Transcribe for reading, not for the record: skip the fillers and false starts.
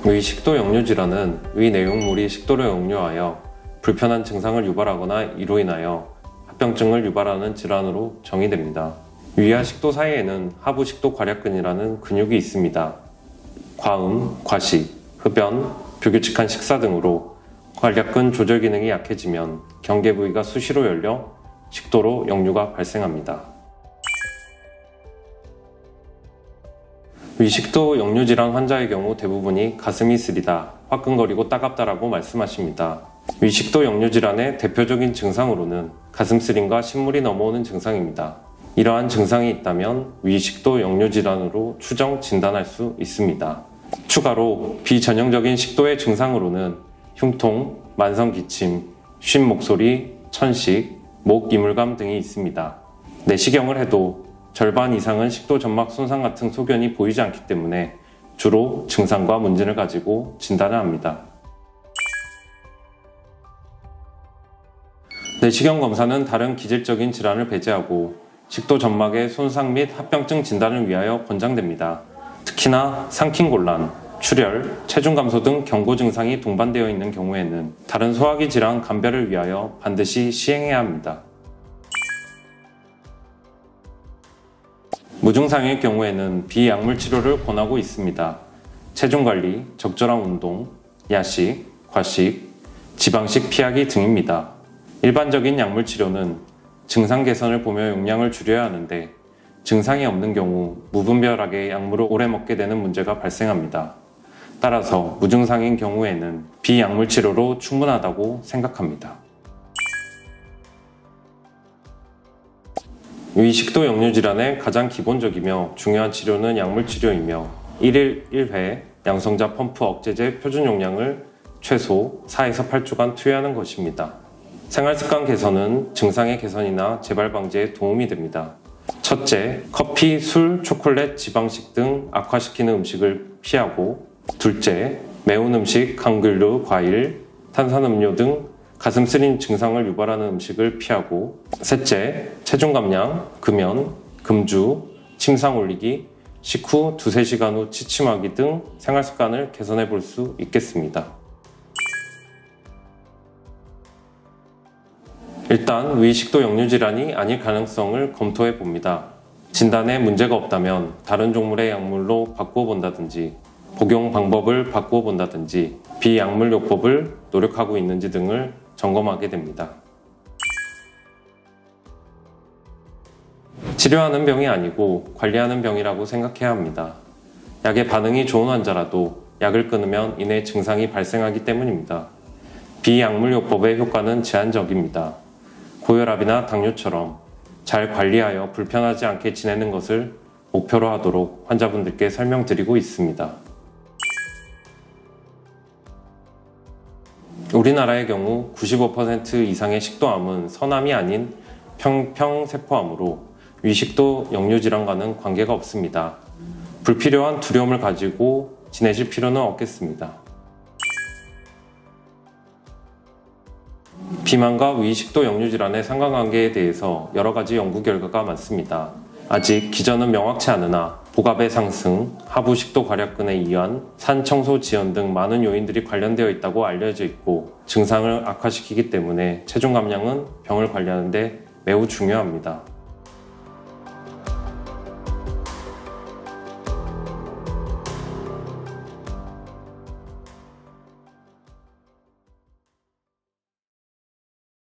위 식도 역류 질환은 위 내용물이 식도로 역류하여 불편한 증상을 유발하거나 이로 인하여 합병증을 유발하는 질환으로 정의됩니다. 위와 식도 사이에는 하부 식도 괄약근이라는 근육이 있습니다. 과음, 과식, 흡연, 불규칙한 식사 등으로 괄약근 조절 기능이 약해지면 경계 부위가 수시로 열려 식도로 역류가 발생합니다. 위식도 역류질환 환자의 경우 대부분이 가슴이 쓰리다, 화끈거리고 따갑다라고 말씀하십니다. 위식도 역류질환의 대표적인 증상으로는 가슴 쓰림과 신물이 넘어오는 증상입니다. 이러한 증상이 있다면 위식도 역류질환으로 추정 진단할 수 있습니다. 추가로 비전형적인 식도의 증상으로는 흉통, 만성기침, 쉰 목소리, 천식, 목 이물감 등이 있습니다. 내시경을 해도 절반 이상은 식도 점막 손상 같은 소견이 보이지 않기 때문에 주로 증상과 문진을 가지고 진단을 합니다. 내시경 검사는 다른 기질적인 질환을 배제하고 식도 점막의 손상 및 합병증 진단을 위하여 권장됩니다. 특히나 상킹곤란, 출혈, 체중 감소 등 경고 증상이 동반되어 있는 경우에는 다른 소화기 질환 감별을 위하여 반드시 시행해야 합니다. 무증상일 경우에는 비약물 치료를 권하고 있습니다. 체중관리, 적절한 운동, 야식, 과식, 지방식 피하기 등입니다. 일반적인 약물 치료는 증상 개선을 보며 용량을 줄여야 하는데 증상이 없는 경우 무분별하게 약물을 오래 먹게 되는 문제가 발생합니다. 따라서 무증상인 경우에는 비약물 치료로 충분하다고 생각합니다. 위식도 역류질환의 가장 기본적이며 중요한 치료는 약물 치료이며 1일 1회 양성자 펌프 억제제 표준 용량을 최소 4에서 8주간 투여하는 것입니다. 생활습관 개선은 증상의 개선이나 재발 방지에 도움이 됩니다. 첫째, 커피, 술, 초콜릿, 지방식 등 악화시키는 음식을 피하고, 둘째, 매운 음식, 감귤류, 과일, 탄산음료 등 가슴 쓰림 증상을 유발하는 음식을 피하고, 셋째, 체중 감량, 금연, 금주, 침상 올리기, 식후 2-3시간 후 취침하기 등 생활습관을 개선해 볼 수 있겠습니다. 일단 위식도 역류질환이 아닐 가능성을 검토해 봅니다. 진단에 문제가 없다면 다른 종물의 약물로 바꾸어 본다든지 복용 방법을 바꾸어 본다든지 비약물 요법을 노력하고 있는지 등을 점검하게 됩니다. 치료하는 병이 아니고 관리하는 병이라고 생각해야 합니다. 약에 반응이 좋은 환자라도 약을 끊으면 이내 증상이 발생하기 때문입니다. 비약물 요법의 효과는 제한적입니다. 고혈압이나 당뇨처럼 잘 관리하여 불편하지 않게 지내는 것을 목표로 하도록 환자분들께 설명드리고 있습니다. 우리나라의 경우 95% 이상의 식도암은 선암이 아닌 평평세포암으로 위식도 역류질환과는 관계가 없습니다. 불필요한 두려움을 가지고 지내실 필요는 없겠습니다. 비만과 위식도 역류질환의 상관관계에 대해서 여러 가지 연구 결과가 많습니다. 아직 기전은 명확치 않으나 복압의 상승, 하부 식도 괄약근의 이완, 산 청소 지연 등 많은 요인들이 관련되어 있다고 알려져 있고 증상을 악화시키기 때문에 체중 감량은 병을 관리하는 데 매우 중요합니다.